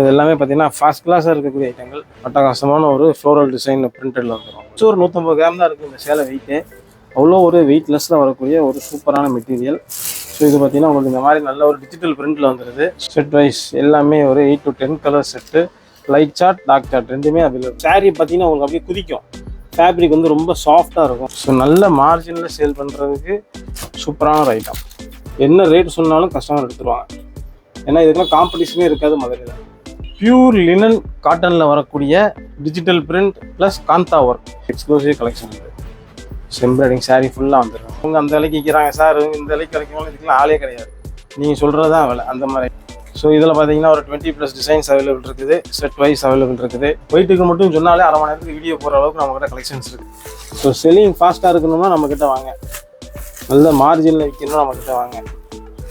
இது எல்லாமே பார்த்தீங்கன்னா ஃபர்ஸ்ட் கிளாஸாக இருக்கக்கூடிய ஐட்டங்கள். அட்டகாசமான ஒரு ஃப்ளோரல் டிசைன் பிரிண்டடில் வந்துடும். ஒரு 150 கிராம் தான் இருக்குது இந்த சேலை வெயிட்டு. அவ்வளோ ஒரு வெயிட்லெஸ்ஸாக வரக்கூடிய ஒரு சூப்பரான மெட்டீரியல். ஸோ இது பார்த்தீங்கன்னா உங்களுக்கு இந்த மாதிரி நல்ல ஒரு டிஜிட்டல் பிரிண்டில் வந்துடுது. செட் வைஸ் எல்லாமே ஒரு 8 to 10 colour set. Light shade, dark shade ரெண்டுமே அவைலபிள். சாரீ பார்த்தீங்கன்னா உங்களுக்கு அப்படியே குதிக்கும். ஃபேப்ரிக் வந்து ரொம்ப சாஃப்டாக இருக்கும். ஸோ நல்ல மார்ஜினில் சேல் பண்ணுறதுக்கு சூப்பரான ஒரு ஐட்டம். என்ன ரேட் சொன்னாலும் கஸ்டமர் எடுத்துருவாங்க. ஏன்னா இதுக்கெல்லாம் காம்படிஷனே இருக்காது மதுரையில். பியூர் லினன் காட்டனில் வரக்கூடிய digital print plus kantha work exclusive collection. இது எம்ப்ராய்டிங் சாரீ ஃபுல்லாக வந்துடும். அவங்க அந்த விலைக்கு விற்கிறாங்க சார், இந்த விலைக்கு கிடைக்கும், இதுக்கெல்லாம் ஆளே கிடையாது. நீங்கள் சொல்கிறது தான் விலை அந்த மாதிரி. ஸோ இதில் பார்த்தீங்கன்னா ஒரு 20+ டிசைன்ஸ் அவைலபிள் இருக்குது. செட் வைஸ் அவைலபிள் இருக்குது. வெயிட்டுக்கு மட்டும் சொன்னாலே அரை மணி நேரத்துக்கு வீடியோ போகிற அளவுக்கு நம்மக்கிட்ட கலெக்ஷன்ஸ் இருக்குது. ஸோ செல்லிங் ஃபாஸ்ட்டாக இருக்கணும்னா நம்மக்கிட்ட வாங்க. நல்ல மார்ஜினில் விற்கணும் நம்மக்கிட்ட வாங்க.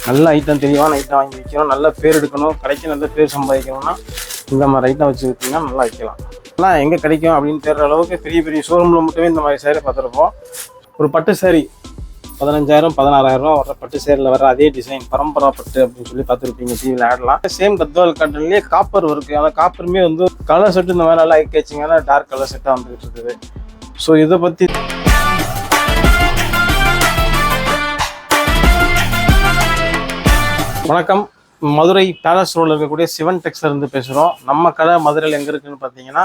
நல்ல ஐட்டம், தெளிவான ஐட்டம் வாங்கி விற்கணும். நல்ல பேர் எடுக்கணும், கடைக்கு நல்ல பேர் சம்பாதிக்கணும்னா இந்த மாதிரி ஐட்டம் வச்சு விற்றீங்கன்னா நல்லா விற்கலாம். எல்லாம் எங்கே கிடைக்கும் அப்படின்னு தெரிகிற அளவுக்கு பெரிய பெரிய ஷோரூமில் மட்டுமே இந்த மாதிரி சேரீ பார்த்துருப்போம். ஒரு பட்டு சேரீ 15,000 16,000 ரூபா வர பட்டு சேரில் வர அதே டிசைன் பரம்பரா பட்டு அப்படின்னு சொல்லி பார்த்துருப்பீங்க டிவியில் ஆடலாம். சேம் கத்வால் காட்டன்லேயே காப்பர் இருக்குது. ஆனால் காப்பருமே வந்து கலர் செட்டு இந்த மாதிரி நல்லா கேச்சிங்கான டார்க் கலர் செட்டாக வந்துகிட்டு இருக்குது. ஸோ இதை பற்றி வணக்கம். மதுரை பேலஸ் ரோடில் இருக்கக்கூடிய சிவன் டெக்ஸ்ல இருந்து பேசுகிறோம். நம்ம கடை மதுரையில் எங்கே இருக்குதுன்னு பார்த்தீங்கன்னா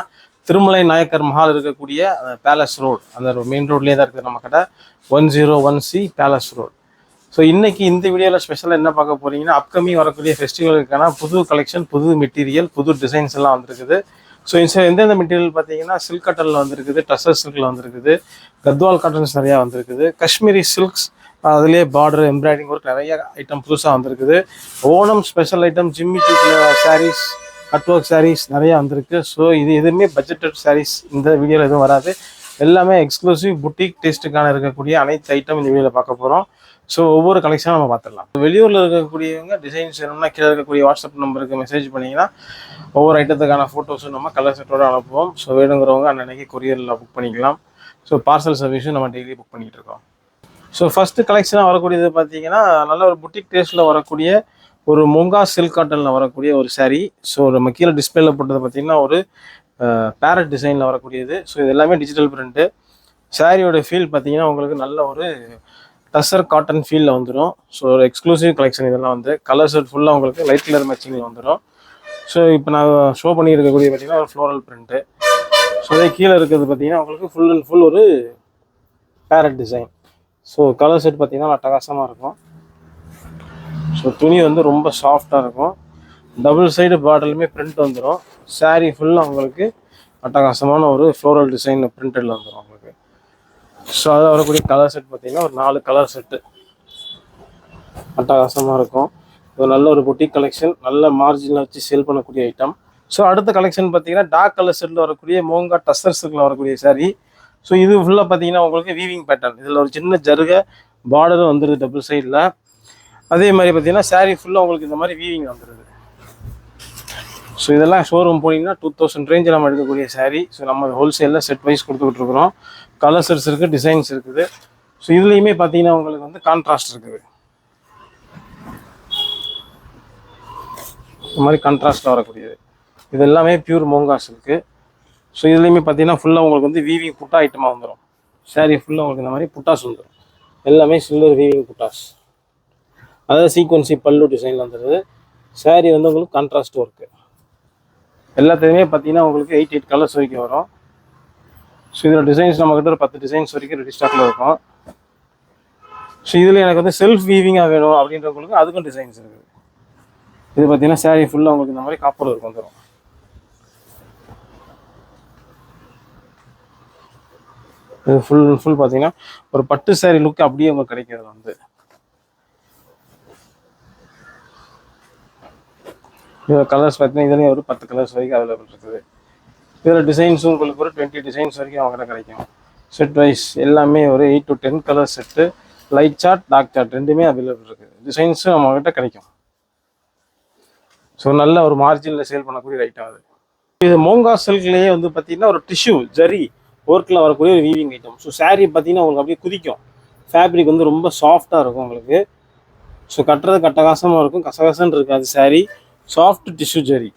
திருமலை நாயக்கர் மஹால் இருக்கக்கூடிய பேலஸ் ரோடு, அந்த மெயின் ரோட்லேயே தான் இருக்குது நம்ம கடை. 101C palace road. ஸோ இன்றைக்கி இந்த வீடியோவில் ஸ்பெஷலாக என்ன பார்க்க போகிறீங்கன்னா, அப்கமிங் வரக்கூடிய ஃபெஸ்டிவலுக்கான புது கலெக்ஷன், புது மெட்டீரியல், புது டிசைன்ஸ் எல்லாம் வந்துருக்குது. ஸோ எந்தெந்த மெட்டீரியல் பார்த்தீங்கன்னா சில்க் காட்டனில் வந்துருக்குது, டசர் சில்கில் வந்துருக்குது, கத்வால் காட்டன்ஸ் நிறையா வந்துருக்குது, காஷ்மீரி சில்க்ஸ், அதுலேயே பார்டர் எம்ப்ராய்டிங் ஒர்க் நிறைய ஐட்டம் புதுசாக வந்திருக்குது. ஓணம் ஸ்பெஷல் ஐட்டம் ஜிம்மி சூக்கில் சாரீஸ், கட் ஒர்க் சாரீஸ் நிறையா வந்திருக்கு. ஸோ இது எதுவுமே பட்ஜெட்டட் சாரீஸ் இந்த வீடியோவில் எதுவும் வராது. எல்லாமே எக்ஸ்க்ளூசிவ் புட்டிக் டேஸ்ட்டுக்கான இருக்கக்கூடிய அனைத்து ஐட்டம் இந்த வீடியோவில் பார்க்க போகிறோம். ஸோ ஒவ்வொரு கலெக்ஷனாக நம்ம பார்த்துடலாம். வெளியூரில் இருக்கக்கூடியவங்க டிசைன்ஸ் வேணும்னா கீழே இருக்கக்கூடிய வாட்ஸ்அப் நம்பருக்கு மெசேஜ் பண்ணிங்கன்னா ஒவ்வொரு ஐட்டத்துக்கான ஃபோட்டோஸும் நம்ம கலர் செட்டோடு அனுப்புவோம். ஸோ வேணுங்கிறவங்க அன்னைக்கு கொரியரில் புக் பண்ணிக்கலாம். ஸோ பார்சல் சர்வீஸும் நம்ம டெய்லி புக் பண்ணிகிட்டு இருக்கோம். ஸோ ஃபஸ்ட்டு கலெக்ஷனாக வரக்கூடியது பார்த்தீங்கன்னா நல்ல ஒரு புட்டிக் டேஸ்ட்டில் வரக்கூடிய ஒரு மூங்கா சில்க் காட்டனில் வரக்கூடிய ஒரு சாரீ. ஸோ நம்ம கீழே டிஸ்பிளேல போட்டது பார்த்தீங்கன்னா ஒரு பேரட் டிசைனில் வரக்கூடியது. ஸோ இது எல்லாமே டிஜிட்டல் பிரிண்ட்டு. சாரியோட ஃபீல் பார்த்தீங்கன்னா உங்களுக்கு நல்ல ஒரு டசர் காட்டன் ஃபீலில் வந்துடும். ஸோ ஒரு எக்ஸ்க்ளூசிவ் கலெக்ஷன் இதெல்லாம் வந்து கலர் செட் ஃபுல்லாக உங்களுக்கு லைட் கலர் மேட்சிங்கில் வந்துடும். ஸோ இப்போ நான் ஷோ பண்ணியிருக்கக்கூடிய பார்த்தீங்கன்னா ஒரு ஃப்ளோரல் பிரிண்ட்டு. ஸோ இதே கீழே இருக்கிறது பார்த்தீங்கன்னா உங்களுக்கு ஃபுல் அண்ட் ஃபுல் ஒரு parrot design. So colour set பார்த்தீங்கன்னா அட்டகாசமாக இருக்கும். ஸோ துணி வந்து ரொம்ப சாஃப்டாக இருக்கும். டபுள் சைடு பார்டர்லுமே பிரிண்ட் வந்துடும். சாரீ ஃபுல்லாக உங்களுக்கு அட்டகாசமான ஒரு ஃப்ளோரல் டிசைன் பிரிண்டடில் வந்துடும் உங்களுக்கு. ஸோ அதில் வரக்கூடிய கலர் செட் பார்த்தீங்கன்னா ஒரு 4 கலர் செட்டு அட்டகாசமாக இருக்கும். இது நல்ல ஒரு புட்டிக் கலெக்ஷன், நல்ல மார்ஜினில் வச்சு சேல் பண்ணக்கூடிய ஐட்டம். ஸோ அடுத்த கலெக்ஷன் பார்த்தீங்கன்னா டார்க் கலர் செட்டில் வரக்கூடிய மோங்கா டஸ்டர் சில்கில் வரக்கூடிய சாரீ. ஸோ இது ஃபுல்லாக பார்த்தீங்கன்னா உங்களுக்கு வீவிங் பேட்டர்ன். இதில் ஒரு சின்ன ஜருகை பார்டரும் வந்துடுது டபுள் சைடில். அதே மாதிரி பார்த்தீங்கன்னா சாரீ ஃபுல்லாக உங்களுக்கு இந்த மாதிரி வீவிங் வந்துடுது. ஸோ இதெல்லாம் ஷோரூம் போனீங்கன்னா 2000 ரேஞ்சில் நம்ம எடுக்கக்கூடிய சாரீ. ஸோ நம்ம ஹோல்சேலில் செட் வைஸ் கொடுத்துக்கிட்டுருக்குறோம். கலர் செட்ஸ் இருக்குது, டிசைன்ஸ் இருக்குது. ஸோ இதுலேயுமே பார்த்தீங்கன்னா உங்களுக்கு வந்து கான்ட்ராஸ்ட் இருக்குது. இந்த மாதிரி கான்ட்ராஸ்ட்டில் வரக்கூடியது இது எல்லாமே பியூர் மோங்காஸ் இருக்குது. ஸோ இதுலேயுமே பார்த்தீங்கன்னா ஃபுல்லாக உங்களுக்கு வந்து வீவிங் புட்டா ஐட்டமாக வந்துடும். சாரீ ஃபுல்லாக உங்களுக்கு இந்த மாதிரி புட்டாஸ் வந்துடும். எல்லாமே சில்வர் வீவிங் புட்டாஸ், அதாவது சீக்வன்சி பல்லு டிசைனில் வந்துடுது. சாரீ வந்து உங்களுக்கு கான்ட்ராஸ்ட் ஒர்க்கு. எல்லாத்துலேயுமே பார்த்தீங்கன்னா உங்களுக்கு 8 கலர்ஸ் வரைக்கும் வரும். ஸோ இதில் டிசைன்ஸ் நம்மக்கிட்ட ஒரு 10 டிசைன்ஸ் வரைக்கும் ரெடி ஸ்டாக்கில் இருக்கும். ஸோ இதில் எனக்கு வந்து செல்ஃப் வீவிங்காக வேணும் அப்படின்றவங்களுக்கு அதுக்கும் டிசைன்ஸ் இருக்குது. இது பார்த்தீங்கன்னா சாரீ ஃபுல்லாக உங்களுக்கு இந்த மாதிரி காப்பர் ஒர்க் வந்துடும். இது ஃபுல் பார்த்தீங்கன்னா ஒரு பட்டு சாரீ லுக் அப்படியே உங்களுக்கு கிடைக்கிறது வந்து. இதில் கலர்ஸ் பார்த்தீங்கன்னா இதுலேயும் ஒரு 10 கலர்ஸ் வரைக்கும் அவைலபிள் இருக்குது. இதில் டிசைன்ஸும் உங்களுக்கு ஒரு 20 டிசைன்ஸ் வரைக்கும் அவங்ககிட்ட கிடைக்கும். செட் வைஸ் எல்லாமே ஒரு 8 to 10 colour set. Light shade, dark shade ரெண்டுமே அவைலபிள் இருக்குது. டிசைன்ஸும் நம்மகிட்ட கிடைக்கும். ஸோ நல்ல ஒரு மார்ஜினில் சேல் பண்ணக்கூடிய ஐட்டம் அது. இது மோங்கா சில்க்லேயே வந்து பார்த்தீங்கன்னா ஒரு டிஷ்யூ ஜரி ஒர்க்கில் வரக்கூடிய ஒரு வீவிங் ஐட்டம். ஸோ சாரீ பார்த்தீங்கன்னா உங்களுக்கு அப்படியே குதிக்கும். ஃபேப்ரிக் வந்து ரொம்ப சாஃப்டாக இருக்கும் உங்களுக்கு. ஸோ கட்டுறது கட்டகாசமாக இருக்கும், கசகசன்னு இருக்காது. Sari soft tissue zari.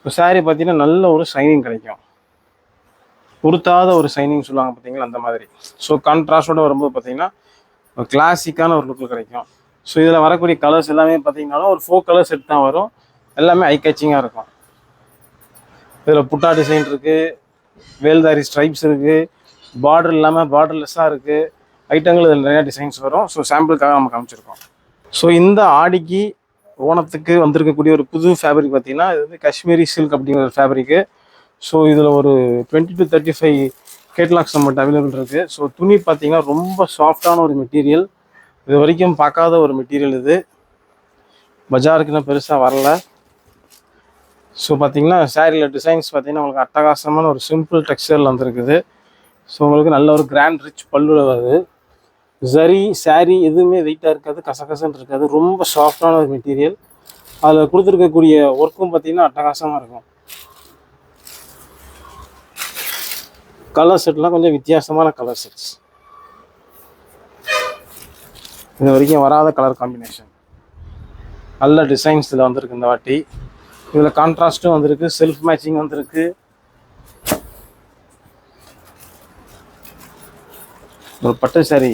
இப்போ சாரீ பார்த்தீங்கன்னா நல்ல ஒரு ஷைனிங் கிடைக்கும், உறுத்தாத ஒரு ஷைனிங் சொல்லுவாங்க பார்த்தீங்களா அந்த மாதிரி. ஸோ கான்ட்ராஸ்டோட வரும்போது பார்த்தீங்கன்னா கிளாசிக்கான ஒரு லுக்கில் கிடைக்கும். ஸோ இதில் வரக்கூடிய கலர்ஸ் எல்லாமே பார்த்தீங்கன்னாலும் ஒரு 4 கலர் செட் தான் வரும், எல்லாமே ஐ கேச்சிங்காக இருக்கும். இதில் புட்டா டிசைன் இருக்குது, வேல்தாரி ஸ்ட்ரைப்ஸ் இருக்குது, பார்டர் இல்லாமல் பார்டர்லெஸ்ஸாக இருக்குது ஐட்டங்கள். இதில் நிறையா டிசைன்ஸ் வரும். ஸோ சாம்பிளுக்காக நம்ம காமிச்சிருக்கோம். ஸோ இந்த ஆடிக்கு ஓணத்துக்கு வந்திருக்கக்கூடிய ஒரு புது ஃபேப்ரிக் பார்த்தீங்கன்னா இது வந்து காஷ்மீரி சில்க் அப்படிங்கிற ஒரு ஃபேப்ரிக்கு. ஸோ இதில் ஒரு 20 to 35 கேட்லாக்ஸ் நம்மகிட்ட அவைலபிள் இருக்குது. ஸோ துணி பார்த்தீங்கன்னா ரொம்ப சாஃப்டான ஒரு மெட்டீரியல், இது வரைக்கும் பார்க்காத ஒரு மெட்டீரியல். இது பஜாருக்குன்னு பெருசாக வரல. ஸோ பார்த்தீங்கன்னா சாரியில் டிசைன்ஸ் பார்த்தீங்கன்னா உங்களுக்கு அட்டகாசமான ஒரு சிம்பிள் டெக்ஸ்டரில் வந்துருக்குது. ஸோ உங்களுக்கு நல்ல ஒரு கிராண்ட் ரிச் பல்லுவில் வருது. சரி சாரீ எதுவுமே வெயிட்டாக இருக்காது, கசகசன்னு இருக்காது, ரொம்ப சாஃப்டான ஒரு மெட்டீரியல். அதில் கொடுத்துருக்கக்கூடிய ஒர்க்கும் பார்த்தீங்கன்னா அட்டகாசமாக இருக்கும். கலர் செட்லாம் கொஞ்சம் வித்தியாசமான கலர் செட்ஸ், இது வரைக்கும் வராத கலர் காம்பினேஷன், நல்ல டிசைன்ஸ் இதில் வந்திருக்கு இந்த வாட்டி. இதில் கான்ட்ராஸ்ட்டும் வந்திருக்கு, செல்ஃப் மேட்சிங் வந்திருக்கு. ஒரு பட்டு சாரி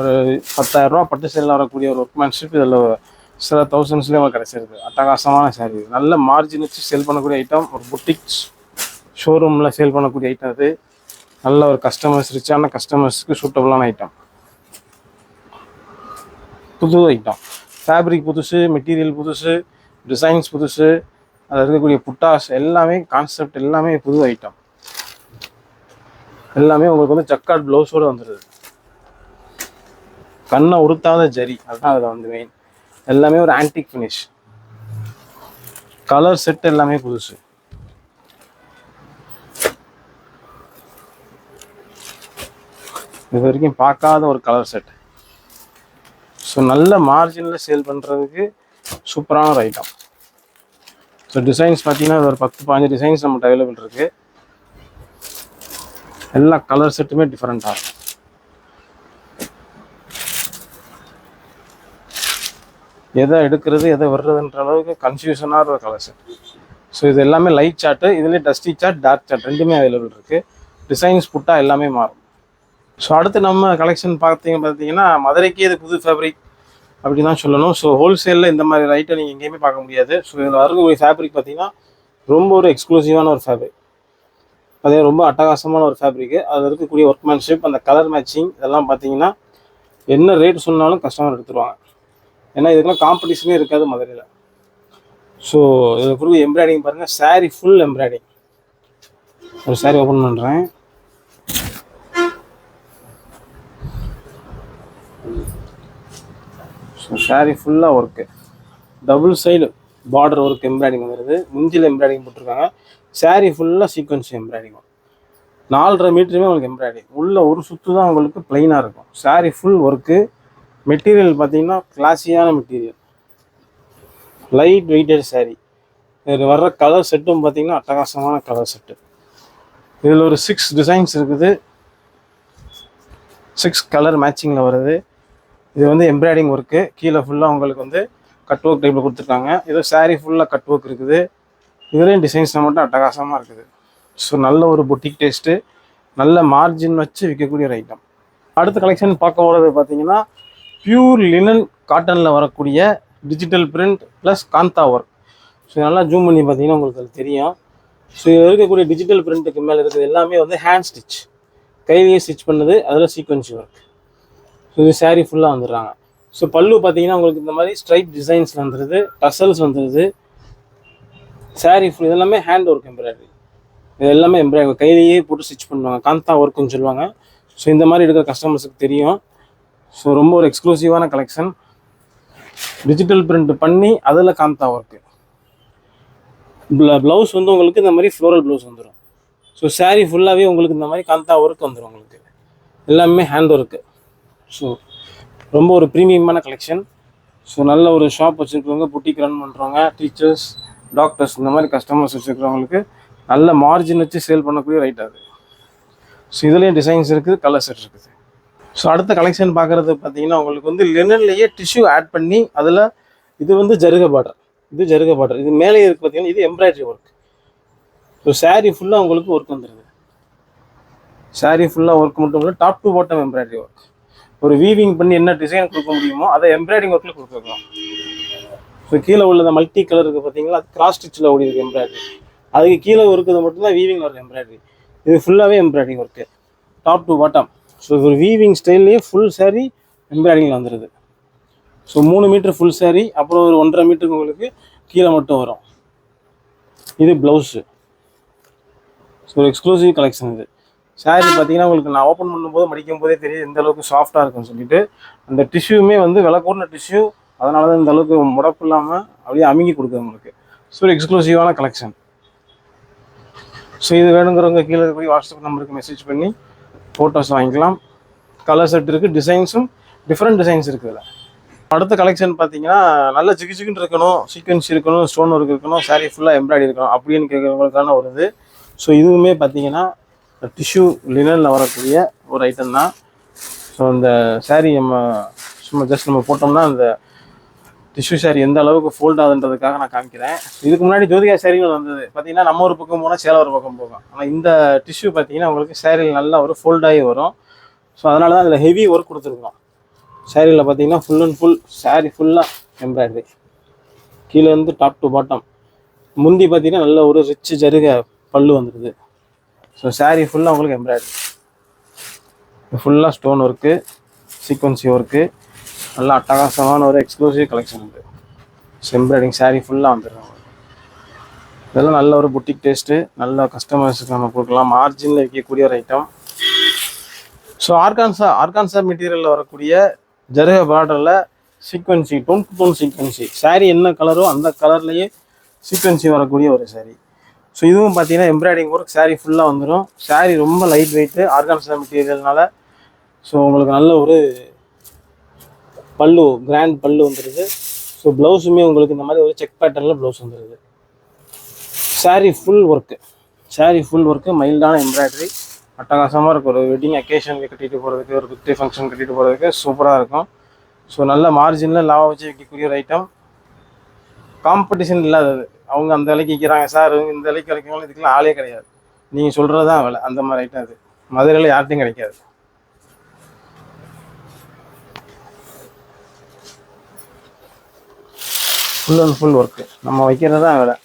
ஒரு 10,000 ரூபா பட்டு சேரில் வரக்கூடிய ஒரு ஒர்க்மேன்ஷிப் இதில் சில தௌசண்ட்ஸ்லேயே உங்களுக்கு கிடச்சிருக்கு. அட்டகாசமான சாரி, நல்ல மார்ஜின் வச்சு சேல் பண்ணக்கூடிய ஐட்டம், ஒரு புட்டிக்ஸ் ஷோரூமில் சேல் பண்ணக்கூடிய ஐட்டம். அது நல்ல ஒரு கஸ்டமர்ஸ், ரிச்சான கஸ்டமர்ஸ்க்கு சூட்டபுளான ஐட்டம், புது ஐட்டம். ஃபேப்ரிக் புதுசு, மெட்டீரியல் புதுசு, டிசைன்ஸ் புதுசு, அதில் இருக்கக்கூடிய புட்டாஸ் எல்லாமே கான்செப்ட் எல்லாமே புது ஐட்டம். எல்லாமே உங்களுக்கு வந்து ஜக்கார்ட் ப்ளவுஸோடு வந்துடுது, கண்ணை உறுத்தாத ஜரி, அதுதான் அதில் வந்து மெயின். எல்லாமே ஒரு ஆன்டிக் ஃபினிஷ், கலர் செட் எல்லாமே புதுசு. இது வரைக்கும் பார்க்காத ஒரு கலர் செட். ஸோ நல்ல மார்ஜினில் சேல் பண்ணுறதுக்கு சூப்பரான ஒரு ஐட்டம். ஸோ டிசைன்ஸ் பார்த்தீங்கன்னா ஒரு 10-15 டிசைன்ஸ் நம்மகிட்ட அவைலபிள் இருக்குது. எல்லா கலர் செட்டுமே டிஃப்ரெண்ட்டாக இருக்கும். எதை எடுக்கிறது எதை வர்றதுன்ற அளவுக்கு கன்ஃபியூஷனாக ஒரு கலர் செட். ஸோ இது எல்லாமே லைட் சார்ட்டு, இதுலேயே டஸ்டி சார்ட், டார்க் சார்ட் ரெண்டுமே அவைலபிள் இருக்குது. டிசைன்ஸ் புட்டா எல்லாமே மாறும். ஸோ அடுத்து நம்ம கலெக்ஷன் பார்த்தீங்கன்னா மதுரைக்கே இது புது ஃபேப்ரிக் அப்படி தான் சொல்லணும். ஸோ ஹோல்சேலில் இந்த மாதிரி ஐட்டம் நீங்கள் எங்கேயுமே பார்க்க முடியாது. ஸோ இதில் வரக்கூடிய ஃபேப்ரிக் பார்த்தீங்கன்னா ரொம்ப ஒரு எக்ஸ்க்ளூசிவான ஒரு ஃபேப்ரிக், அதே ரொம்ப அட்டகாசமான ஒரு ஃபேப்ரிக்கு. அதில் இருக்கக்கூடிய ஒர்க்மேன்ஷிப், அந்த கலர் மேட்சிங் இதெல்லாம் பார்த்தீங்கன்னா என்ன ரேட் சொன்னாலும் கஸ்டமர் எடுத்துருவாங்க. ஏன்னா இதுக்கெல்லாம் காம்படிஷனே இருக்காது மதுரையில். ஸோ இதில் ஃபுல் எம்ப்ராய்டிங் பாருங்கள், சாரீ ஃபுல் எம்ப்ராய்டிங். ஒரு சாரீ ஓப்பன் பண்ணுறேன். ஸோ சாரீ ஃபுல்லாக work, double side border work embroidery வந்துடுது, முஞ்சில் எம்ப்ராய்டிங் போட்டிருக்காங்க. சாரீ ஃபுல்லாக சீக்வன்ஸ் எம்ப்ராய்டிங், 4.5 மீட்டருமே உங்களுக்கு எம்ப்ராய்டிங். உள்ள ஒரு சுற்று தான் உங்களுக்கு ப்ளைனாக இருக்கும். Sari full work. மெட்டீரியல் பார்த்தீங்கன்னா கிளாஸியான மெட்டீரியல், லைட் வெயிட்டட் சாரீ. இதில் வர்ற கலர் செட்டும் பார்த்தீங்கன்னா அட்டகாசமான கலர் செட்டு. இதில் ஒரு 6 டிசைன்ஸ் இருக்குது, 6 கலர் மேட்சிங்கில் வருது. இது வந்து எம்ப்ராய்டிங் ஒர்க்கு, கீழே ஃபுல்லாக உங்களுக்கு வந்து கட் ஒர்க் டைப்பில் கொடுத்துருக்காங்க. ஏதோ சாரீ ஃபுல்லாக கட் ஒர்க் இருக்குது. இதுலேயும் டிசைன்ஸ் மட்டும் அட்டகாசமாக இருக்குது. ஸோ நல்ல ஒரு பொட்டிக் டேஸ்ட்டு, நல்ல மார்ஜின் வச்சு விற்கக்கூடிய ஒரு ஐட்டம். அடுத்த கலெக்ஷன் பார்க்க போகிறது பார்த்தீங்கன்னா பியூர் லினன் காட்டனில் வரக்கூடிய digital print plus kantha work. So நல்லா ஜூம் பண்ணி பார்த்தீங்கன்னா உங்களுக்கு அது தெரியும். ஸோ இருக்கக்கூடிய டிஜிட்டல் பிரிண்ட்டுக்கு மேலே இருக்கிறது எல்லாமே வந்து ஹேண்ட் ஸ்டிச், கையிலேயே ஸ்டிச் பண்ணுது, அதில் சீக்வன்சி ஒர்க். ஸோ இது சாரீ ஃபுல்லாக வந்துடுறாங்க. ஸோ பல்லு பார்த்தீங்கன்னா உங்களுக்கு இந்த மாதிரி ஸ்ட்ரைப் டிசைன்ஸில் வந்துடுது, டசல்ஸ் வந்துடுது. சாரீ ஃபுல் இதெல்லாமே ஹேண்ட் ஒர்க் எம்ப்ராய்டரி, இது எல்லாமே எம்ப்ராய்டரி கையிலேயே போட்டு ஸ்டிச் பண்ணுவாங்க, காந்தா ஒர்க்குன்னு சொல்லுவாங்க. ஸோ இந்த மாதிரி இருக்கிற கஸ்டமர்ஸுக்கு தெரியும். ஸோ ரொம்ப ஒரு எக்ஸ்க்ளூசிவான கலெக்ஷன். டிஜிட்டல் பிரிண்ட் பண்ணி அதில் காந்தா ஒர்க்கு. ப்ளவுஸ் வந்து உங்களுக்கு இந்த மாதிரி ஃப்ளோரல் ப்ளவுஸ் வந்துடும். ஸோ சாரீ ஃபுல்லாகவே உங்களுக்கு இந்த மாதிரி காந்தா ஒர்க் வந்துடும். உங்களுக்கு எல்லாமே ஹேண்ட் ஒர்க்கு. ஸோ ரொம்ப ஒரு ப்ரீமியமான கலெக்ஷன். ஸோ நல்ல ஒரு ஷாப் வச்சுருக்கவங்க, புட்டிக் ரன் பண்ணுறவங்க, டீச்சர்ஸ், டாக்டர்ஸ், இந்த மாதிரி கஸ்டமர்ஸ் வச்சுருக்கிறவங்களுக்கு நல்ல மார்ஜின் வச்சு சேல் பண்ணக்கூடிய ரைட் அது. ஸோ இதுலேயும் டிசைன்ஸ் இருக்குது, கலர் செட் இருக்குது. ஸோ அடுத்த கலெக்ஷன் பார்க்குறது பார்த்தீங்கன்னா உங்களுக்கு வந்து லினன்லேயே டிஷ்யூ ஆட் பண்ணி அதில் இது வந்து ஜருக பார்டர், இது ஜருக பார்டர், இது மேலே இருக்குது பார்த்தீங்கன்னா இது எம்ப்ராய்டரி ஒர்க். ஸோ சாரீ ஃபுல்லாக உங்களுக்கு ஒர்க் வந்துடுது. சாரீ ஃபுல்லாக ஒர்க் மட்டும் இல்லை, top to bottom embroidery work. ஒரு வீவிங் பண்ணி என்ன டிசைன் கொடுக்க முடியுமோ அதை எம்ப்ராய்டிங் ஒர்க்கில் கொடுத்துருக்கோம். ஸோ கீழே உள்ளத மல்டி கலர் இருக்குது பார்த்தீங்களா, அது கிராஸ் ஸ்டிச்சில் ஓடி இருக்குது எம்ப்ராய்டரி. அதுக்கு கீழே இருக்கிறது மட்டும்தான் வீவிங் வருது எம்ப்ராய்டரி. இது ஃபுல்லாகவே embroidery work top to bottom. So ஒரு வீவிங் ஸ்டைல்லையே ஃபுல் சாரீ எம்ப்ராய்டிங்கில் வந்துடுது. ஸோ 3 மீட்டர் ஃபுல் சாரீ, அப்புறம் ஒரு 1.5 மீட்டருக்கு உங்களுக்கு கீழே மட்டும் வரும். இது ப்ளவுஸு. ஸோ ஒரு எக்ஸ்க்ளூசிவ் கலெக்ஷன் இது. சாரீ பார்த்தீங்கன்னா உங்களுக்கு நான் ஓப்பன் பண்ணும்போது மடிக்கும் போதே தெரியும் எந்த அளவுக்கு சாஃப்டாக இருக்குன்னு சொல்லிட்டு. அந்த டிஷ்யூமே வந்து விலை கூடின டிஷ்யூ, அதனால தான் இந்த அளவுக்கு முடப்பு இல்லாமல் அப்படியே அமுங்கி கொடுக்குது உங்களுக்கு. ஸோ ஒரு எக்ஸ்க்ளூசிவான கலெக்ஷன். ஸோ இது வேணுங்கிறவங்க கீழே இருக்கக்கூடிய வாட்ஸ்அப் நம்பருக்கு மெசேஜ் பண்ணி ஃபோட்டோஸ் வாங்கிக்கலாம். கலர் செட் இருக்குது, டிசைன்ஸும் டிஃப்ரெண்ட் டிசைன்ஸ் இருக்குது. அடுத்த கலெக்ஷன் பார்த்தீங்கன்னா நல்ல ஜிகு ஜிகுன்னு இருக்கணும், சீக்வன்ஸ் இருக்கணும், ஸ்டோன் ஒர்க் இருக்கணும், சாரீ ஃபுல்லாக எம்ப்ராய்டரி இருக்கணும் அப்படின்னு கேட்குறவங்களுக்கான ஒரு இது. ஸோ இதுவுமே பார்த்தீங்கன்னா டிஷ்யூ லினனில் வரக்கூடிய ஒரு ஐட்டம் தான். ஸோ அந்த சாரீ நம்ம சும்மா ஜஸ்ட் நம்ம போட்டோம்னா அந்த டிஷ்யூ சாரீ எந்த அளவுக்கு ஃபோல்ட் ஆகுதுன்றதுக்காக நான் காமிக்கிறேன். இதுக்கு முன்னாடி ஜோதிகா சாரீகள் வந்தது பார்த்தீங்கன்னா நம்ம ஒரு பக்கம் போனால் சேலை ஒரு பக்கம் போகும். ஆனால் இந்த டிஷ்யூ பார்த்தீங்கன்னா உங்களுக்கு சாரீ நல்லா ஒரு ஃபோல்டாகி வரும். ஸோ அதனால தான் அதில் ஹெவி ஒர்க் கொடுத்துருக்கோம். சாரியில் பார்த்தீங்கன்னா ஃபுல் அண்ட் ஃபுல் சாரீ ஃபுல்லாக எம்ப்ராய்டரி, கீழேருந்து டாப் டு பாட்டம். முந்தி பார்த்தீங்கன்னா நல்ல ஒரு ரிச் ஜருக பல்லு வந்துடுது. ஸோ சாரீ ஃபுல்லாக உங்களுக்கு எம்ப்ராய்டரி, ஃபுல்லாக ஸ்டோன் ஒர்க்கு, சீக்வன்சி ஒர்க்கு, நல்லா அட்டகாசமான ஒரு எக்ஸ்க்ளூசிவ் கலெக்ஷன் இருக்குது. ஸோ எம்ப்ராய்டிங் சாரீ ஃபுல்லாக வந்துடுறோம். இதெல்லாம் நல்ல ஒரு புட்டிக் டேஸ்ட்டு, நல்ல கஸ்டமர்ஸுக்கு நம்ம கொடுக்கலாம், மார்ஜினில் விற்கக்கூடிய ஒரு ஐட்டம். ஸோ ஆர்கான்சா மெட்டீரியலில் வரக்கூடிய ஜருக பார்டரில் சீக்வன்சி, டோன் டு டோன் சீக்வன்சி. சாரீ என்ன கலரோ அந்த கலர்லேயே சீக்வன்சி வரக்கூடிய ஒரு சாரீ. ஸோ இதுவும் பார்த்தீங்கன்னா எம்ப்ராய்டிங் ஒர்க் சாரீ ஃபுல்லாக வந்துடும். சாரீ ரொம்ப லைட் வெயிட்டு, ஆர்கான்சா மெட்டீரியல்னால. ஸோ உங்களுக்கு நல்ல ஒரு பல்லு, கிராண்ட் பல்லு வந்துடுது. ஸோ ப்ளவுஸுமே உங்களுக்கு இந்த மாதிரி ஒரு செக் பேட்டர்னில் ப்ளவுஸ் வந்துடுது. சாரீ ஃபுல் ஒர்க்கு, மைல்டான எம்ப்ராய்டரி, அட்டகாசமாக இருக்கும். ஒரு வெட்டிங் அக்கேஷனுக்கு கட்டிட்டு போகிறதுக்கு, ஒரு குட்டி ஃபங்க்ஷன் கட்டிட்டு போகிறதுக்கு சூப்பராக இருக்கும். ஸோ நல்ல மார்ஜினில் லாபம் வச்சு விற்கக்கூடிய ஒரு ஐட்டம், காம்படிஷன் இல்லாதது. அவங்க அந்த விலைக்கு விற்கிறாங்க சார், இந்த விலைக்கு கிடைக்கவங்களும் இதுக்கெல்லாம் ஆளே கிடையாது. நீங்கள் சொல்கிறது தான் விலை, அந்த மாதிரி ஐட்டம் அது மதுரையில் யார்ட்டையும் கிடைக்காது. ஃபுல் அண்ட் ஃபுல் ஒர்க்கு, நம்ம வைக்கிறது தான் விலை.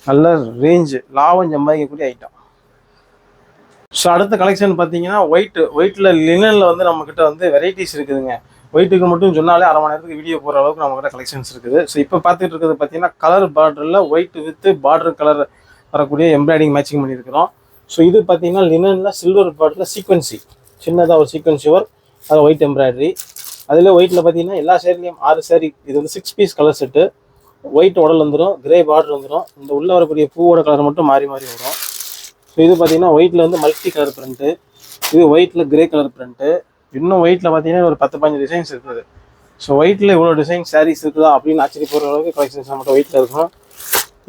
நல்ல ரேஞ்சு, லாபம் சம்பாதிக்கக்கூடிய ஐட்டம். ஸோ அடுத்த கலெக்ஷன் பார்த்தீங்கன்னா ஒயிட்டில் லினனில் வந்து நம்மக்கிட்ட வந்து வெரைட்டிஸ் இருக்குதுங்க. ஒயிட்டுக்கு மட்டும் சொன்னாலே அரை மணி நேரத்துக்கு வீடியோ போகிற அளவுக்கு நம்மக்கிட்ட கலெக்ஷன்ஸ் இருக்குது. ஸோ இப்போ பார்த்துட்டு இருக்கிறது பார்த்தீங்கன்னா கலர் பார்டரில் ஒயிட் வித் பார்டர் கலர் வரக்கூடிய எம்ப்ராய்டிங் மேட்சிங் பண்ணியிருக்கிறோம். ஸோ இது பார்த்தீங்கன்னா லினனில் சில்வர் பார்டரில் சீக்வன்சி, சின்னதாக ஒரு சீக்வன்சி ஒர்க், அதில் ஒயிட் எம்ப்ராய்டரி. அதில் ஒயிட்டில் பார்த்தீங்கன்னா எல்லா சேரீலையும் 6 சாரீ. இது வந்து 6 பீஸ் கலர் செட்டு. ஒயிட் உடல் வந்துடும், கிரே பார்டர் வந்துடும், இந்த உள்ளே வரக்கூடிய பூவோட கலர் மட்டும் மாறி மாறி வரும். ஸோ இது பார்த்தீங்கன்னா ஒயிட்டில் வந்து மல்டி கலர் பிரிண்ட்டு, இது ஒயிட்டில் கிரே கலர் பிரிண்ட்டு. இன்னும் ஒயிட்டில் பார்த்தீங்கன்னா ஒரு 10-15 டிசைன்ஸ் இருக்குது. ஸோ ஒயிட்டில் இவ்வளோ டிசைன் சாரீஸ் இருக்குதா அப்படின்னு ஆச்சரியப்படுற அளவுக்கு கலெக்ஷன்ஸ் நம்மகிட்ட ஒயிட்டில் இருக்கும்.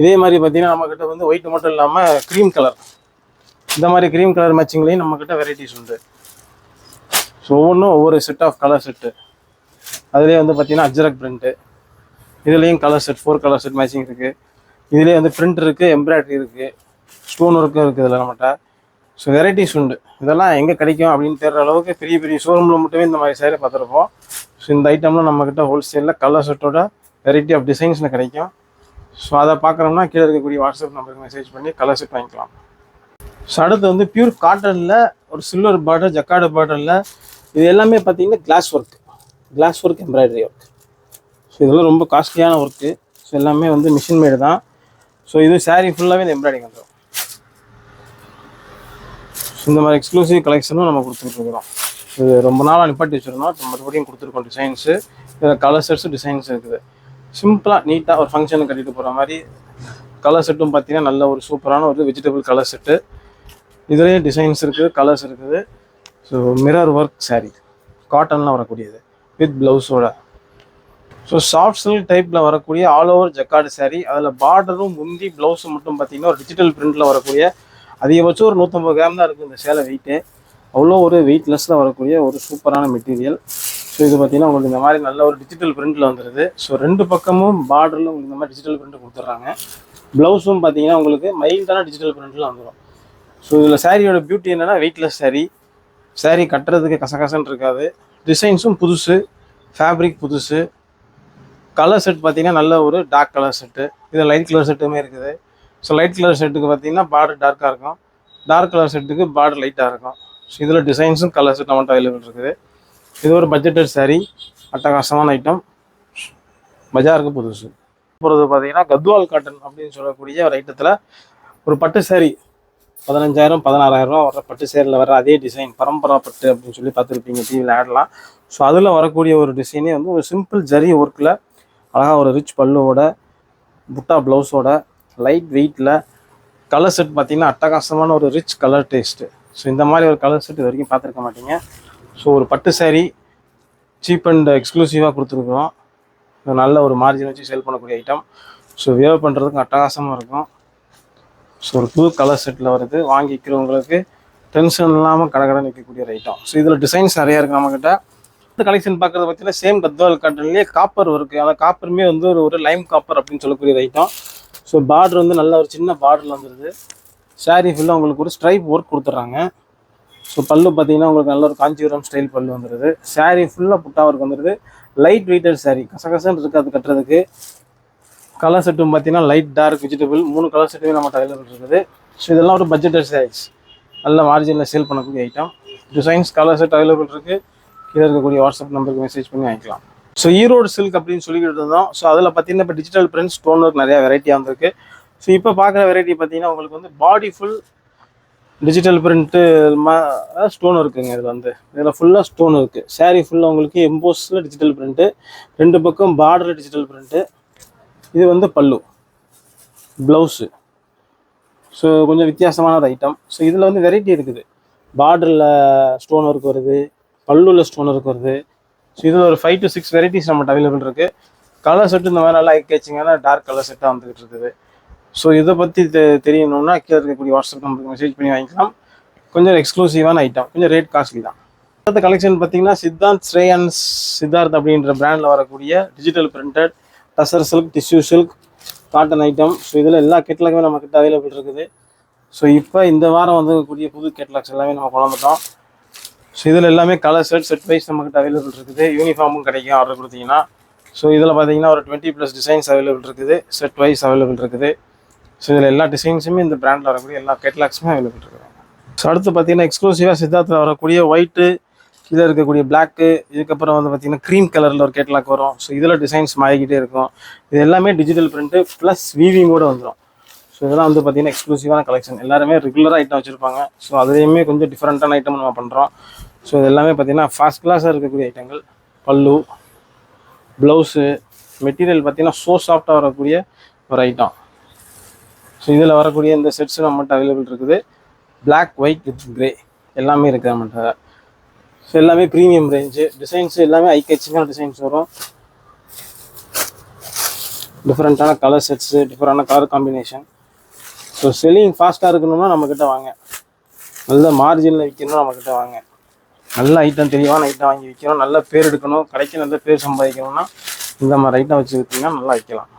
இதே மாதிரி பார்த்தீங்கன்னா நம்மக்கிட்ட வந்து ஒயிட் மட்டும் இல்லாமல் க்ரீம் கலர், இந்த மாதிரி க்ரீம் கலர் மேட்சிங்லேயும் நம்மக்கிட்ட வெரைட்டிஸ் உண்டு. ஸோ ஒவ்வொன்றும் ஒவ்வொரு செட் ஆஃப் கலர் செட்டு. அதுலேயே வந்து பார்த்தீங்கன்னா அஜ்ரக் பிரிண்ட்டு, இதுலேயும் colour set 4 colour set matching இருக்குது. இதுலேயே வந்து பிரிண்ட் இருக்குது, எம்ப்ராய்டரி இருக்குது, ஸ்டோன் ஒர்க்கும் இருக்குது இதில் நம்மகிட்ட. ஸோ வெரைட்டிஸ் உண்டு. இதெல்லாம் எங்கே கிடைக்கும் அப்படின்னு தேடுற அளவுக்கு பெரிய பெரிய ஷோரூமில் மட்டுமே இந்த மாதிரி சேரீ பார்த்துருப்போம். ஸோ இந்த ஐட்டம்லாம் நம்மக்கிட்ட ஹோல்சேலில் கலர் செட்டோட வெரைட்டி ஆஃப் டிசைன்ஸில் கிடைக்கும். ஸோ அதை பார்க்குறோம்னா கீழே இருக்கக்கூடிய வாட்ஸ்அப் நம்பருக்கு மெசேஜ் பண்ணி கலர் செட் வாங்கிக்கலாம். ஸோ அடுத்து வந்து பியூர் காட்டனில் ஒரு சில்வர் பார்டர், ஜக்கார்டு பார்டரில் இது எல்லாமே பார்த்தீங்கன்னா glass work embroidery work. So இதெல்லாம் ரொம்ப காஸ்ட்லியான ஒர்க்கு. ஸோ எல்லாமே வந்து மிஷின் மேடு தான். ஸோ இது சாரீ ஃபுல்லாகவே இந்த எம்ப்ராய்டிங் வந்துடும். இந்த மாதிரி எக்ஸ்க்ளூசிவ் கலெக்ஷனும் நம்ம கொடுத்துட்ருக்குறோம். இது ரொம்ப நாளாக நிப்பாட்டி வச்சுருந்தோம், இப்போ மறுபடியும் கொடுத்துருக்கோம் டிசைன்ஸு. இதில் கலர் செட்ஸு டிசைன்ஸ் இருக்குது. சிம்பிளாக நீட்டாக ஒரு ஃபங்க்ஷனுக்கு கட்டிட்டு போகிற மாதிரி கலர் செட்டும் பார்த்தீங்கன்னா நல்ல ஒரு சூப்பரான ஒரு வெஜிடபிள் கலர் செட்டு. இதுலேயே டிசைன்ஸ் இருக்குது, கலர்ஸ் இருக்குது. ஸோ மிரர் ஒர்க் சாரீ, காட்டனில் வரக்கூடியது வித் ப்ளவுஸோட. ஸோ சாஃப்ட் சில்க் டைப்பில் வரக்கூடிய ஆல் ஓவர் ஜக்கார்டு சாரீ. அதில் பார்டரும் முந்தி ப்ளவுஸும் மட்டும் பார்த்தீங்கன்னா ஒரு டிஜிட்டல் பிரிண்டில் வரக்கூடிய, அதிகபட்சம் ஒரு 150 கிராம் தான் இருக்குது இந்த சேலை வெயிட்டு. அவ்வளோ ஒரு வெயிட்லெஸ்ஸில் வரக்கூடிய ஒரு சூப்பரான மெட்டீரியல். ஸோ இது பார்த்தீங்கன்னா உங்களுக்கு இந்த மாதிரி நல்ல ஒரு டிஜிட்டல் பிரிண்டில் வந்துடுது. ஸோ 2 பக்கமும் பார்டரில் உங்களுக்கு இந்த மாதிரி டிஜிட்டல் பிரிண்ட் கொடுத்துட்றாங்க. ப்ளவுஸும் பார்த்தீங்கன்னா உங்களுக்கு மைல்டான டிஜிட்டல் பிரிண்டில் வந்துடும். ஸோ இதில் சாரியோட பியூட்டி என்னென்னா வெயிட்லெஸ் சாரீ. சாரீ கட்டுறதுக்கு கசகசன்னு இருக்காது. டிசைன்ஸும் புதுசு, ஃபேப்ரிக் புதுசு. கலர் செட் பார்த்தீங்கன்னா நல்ல ஒரு டார்க் கலர் செட்டு. இதில் லைட் கலர் செட்டுமே இருக்குது. ஸோ லைட் கலர் செட்டுக்கு பார்த்தீங்கன்னா பார்டர் டார்க்காக இருக்கும், டார்க் கலர் செட்டுக்கு பார்டர் லைட்டாக இருக்கும். ஸோ இதில் டிசைன்ஸும் கலர் செட் நம்மகிட்ட அவைலபிள் இருக்குது. இது ஒரு பட்ஜெட்டட் சாரீ, அட்டகாசமான ஐட்டம், பஜாருக்கு புதுசு. போகிறது பார்த்தீங்கன்னா கத்வால் காட்டன் அப்படின்னு சொல்லக்கூடிய ஒரு ஐட்டத்தில் ஒரு பட்டு சாரீ 15,000 16,000 வர பட்டு சேரில் வர அதே டிசைன் பரம்பரா பட்டு அப்படின்னு சொல்லி பார்த்துருப்பீங்க டிவியில் ஆடலாம். ஸோ அதில் வரக்கூடிய ஒரு டிசைனே வந்து ஒரு சிம்பிள் ஜரி ஒர்க்கில் அழகாக ஒரு ரிச் பல்லுவோட புட்டா ப்ளவுஸோட லைட் வெயிட்டில் கலர் செட் பார்த்திங்கன்னா அட்டகாசமான ஒரு ரிச் கலர் டேஸ்ட்டு. ஸோ இந்த மாதிரி ஒரு கலர் செட் இது வரைக்கும் பார்த்துருக்க மாட்டீங்க. ஸோ ஒரு பட்டு சாரீ சீப் அண்ட் எக்ஸ்க்ளூசிவாக கொடுத்துருக்குறோம். நல்ல ஒரு மார்ஜின் வச்சு சேல் பண்ணக்கூடிய ஐட்டம். ஸோ வியர் பண்ணுறதுக்கு அட்டகாசமாக இருக்கும். ஸோ ஒரு புது கலர் செட்டில் வருது. வாங்கிக்கிறவங்களுக்கு டென்ஷன் இல்லாமல் கடை நிற்கக்கூடிய ஒரு ஐட்டம். ஸோ இதில் டிசைன்ஸ் நிறையா இருக்குது நம்மக்கிட்ட. இந்த கலெக்ஷன் பார்க்குறது பார்த்தீங்கன்னா சேம் கத்வால் காட்டன்லேயே காப்பர் இருக்குது. அந்த காப்பருமே வந்து ஒரு லைம் காப்பர் அப்படின்னு சொல்லக்கூடிய ஐட்டம். ஸோ பார்டர் வந்து நல்ல ஒரு சின்ன பார்டரில் வந்துடுது. சாரீ ஃபுல்லாக உங்களுக்கு ஒரு ஸ்ட்ரைப் ஒர்க் கொடுத்துட்றாங்க. ஸோ பல்லு பார்த்தீங்கன்னா உங்களுக்கு நல்ல ஒரு காஞ்சிபுரம் ஸ்டைல் பல்லு வந்துடுது. சாரீ ஃபுல்லாக புட்டா ஒர்க் வந்துடுது. லைட் வெயிட்டட் சாரீ, கசகசன்னு இருக்காது கட்டுறதுக்கு. கலர் செட்டும் பார்த்தீங்கன்னா லைட் டார்க் வெஜிடபிள் 3 கலர் செட்டுமே நம்மகிட்ட அவைலபிள் இருக்குது. ஸோ இதெல்லாம் ஒரு பட்ஜெட்டட் சாரீஸ், நல்ல மார்ஜினில் சேல் பண்ணக்கூடிய item. Designs colour set available இருக்குது. கீழே இருக்கக்கூடிய வாட்ஸ்அப் நம்பருக்கு மெசேஜ் பண்ணி வாங்கிக்கலாம். ஸோ ஈரோடு சில்க் அப்படின்னு சொல்லிக்கிட்டு இருந்தோம். ஸோ அதில் பார்த்தீங்கன்னா இப்போ டிஜிட்டல் பிரிண்ட் ஸ்டோன் ஒர்க் நிறையா வெரைட்டியாக வந்திருக்கு. ஸோ இப்போ பார்க்குற வெரைட்டி பார்த்தீங்கன்னா உங்களுக்கு வந்து body full digital print stone இருக்குங்க. இதில் ஃபுல்லாக ஸ்டோன் இருக்குது. சாரீ ஃபுல்லாக உங்களுக்கு எம்போஸில் டிஜிட்டல் பிரிண்ட்டு, 2 பக்கம் பார்டர் டிஜிட்டல் பிரிண்ட்டு. இது வந்து பல்லு, ப்ளவுஸு. ஸோ கொஞ்சம் வித்தியாசமான ஒரு ஐட்டம். ஸோ இதில் வந்து வெரைட்டி இருக்குது. பார்டரில் ஸ்டோன் ஒர்க் வருது, பல்லுவில் ஸ்டோன் ஒர்க் வருது. ஸோ இதில் ஒரு 5 to 6 வெரைட்டிஸ் நம்மகிட்ட அவைலபிள் இருக்குது. கலர் செட்டு இந்த மாதிரி நல்லா ஐ கேச்சிங்கான டார்க் கலர் செட்டாக வந்துக்கிட்டு இருக்குது. ஸோ இதை பற்றி தெரியணும்னா கீழே இருக்கக்கூடிய வாட்ஸ்அப் நம்பருக்கு மெசேஜ் பண்ணி வாங்கிக்கலாம். கொஞ்சம் எக்ஸ்க்ளூசிவான ஐட்டம், கொஞ்சம் ரேட் காஸ்ட்லி தான். அடுத்த கலெக்ஷன் பார்த்தீங்கன்னா சித்தாந்த் ஸ்ரேயன்ஸ் சித்தார்த் அப்படின்ற பிராண்டில் வரக்கூடிய digital printed tussar silk, tissue silk, cotton item. So இதில் எல்லா கேட்லாக்குமே நம்மக்கிட்ட அவைலபிள் இருக்குது. ஸோ இப்போ இந்த வாரம் வந்துக்கூடிய புது கேட்லாக்ஸ் எல்லாமே நம்ம கொண்டாந்துட்டோம். ஸோ இதில் எல்லாமே கலர் செட் வைஸ் நம்மக்கிட்ட அவைலபிள் இருக்குது. யூனிஃபார்மும் கிடைக்கும் ஆர்டர் கொடுத்தீங்கன்னா. ஸோ இதில் பார்த்தீங்கன்னா ஒரு 20+ டிசைன்ஸ் அவைலபிள் இருக்குது. செட் வைஸ் அவைலபிள் இருக்குது. ஸோ இதில் எல்லா டிசைன்ஸுமே இந்த பிராண்டில் வரக்கூடிய எல்லா கேட்லாக்ஸுமே அவைலபிள் இருக்குது. ஸோ அடுத்து பார்த்தீங்கன்னா எக்ஸ்க்ளூசிவாக சித்தார்த்தில் வரக்கூடிய ஒயிட்டு, இதில் இருக்கக்கூடிய பிளாக்கு, இதுக்கப்புறம் வந்து பார்த்திங்கன்னா க்ரீம் கலரில் ஒரு கேட்லாக் வரும். ஸோ இதில் டிசைன்ஸ் மாறிக்கிட்டே இருக்கும். இது எல்லாமே டிஜிட்டல் பிரிண்ட்டு ப்ளஸ் வீவிங்கோடு வந்துடும். ஸோ இதெல்லாம் வந்து பார்த்திங்கன்னா எக்ஸ்க்ளூசிவான கலெக்ஷன். எல்லாருமே ரெகுலராக ஐட்டம் வச்சுருப்பாங்க. ஸோ அதுலேயுமே கொஞ்சம் டிஃப்ரெண்ட்டான ஐட்டம் நம்ம பண்ணுறோம். ஸோ இது எல்லாமே பார்த்திங்கன்னா ஃபர்ஸ்ட் கிளாஸாக இருக்கக்கூடிய ஐட்டங்கள். பல்லு, ப்ளவுஸு, மெட்டீரியல் பார்த்திங்கன்னா ஸோ சாஃப்டாக வரக்கூடிய ஒரு ஐட்டம். ஸோ இதில் வரக்கூடிய இந்த செட்ஸ் நம்மகிட்ட அவைலபிள் இருக்குது. பிளாக், ஒயிட் வித் கிரே எல்லாமே இருக்குது நம்மகிட்ட. ஸோ எல்லாமே ப்ரீமியம் ரேஞ்சு. டிசைன்ஸ் எல்லாமே ஐ கேச்சிங்கான டிசைன்ஸ் வரும். டிஃப்ரெண்ட்டான கலர் செட்ஸு, டிஃப்ரெண்டான கலர் காம்பினேஷன். ஸோ செல்லிங் ஃபாஸ்ட்டாக இருக்கணும்னா நம்மக்கிட்ட வாங்க. நல்ல மார்ஜினில் விற்கணும் நம்மக்கிட்ட வாங்க. நல்ல ஐட்டம், தெளிவான ஐட்டம் வாங்கி விற்கணும். நல்ல பேர் எடுக்கணும், கடைக்கு நல்ல பேர் சம்பாதிக்கணும்னா இந்த மாதிரி ஐட்டம் வச்சு விற்றீங்கன்னா நல்லா விற்கலாம்.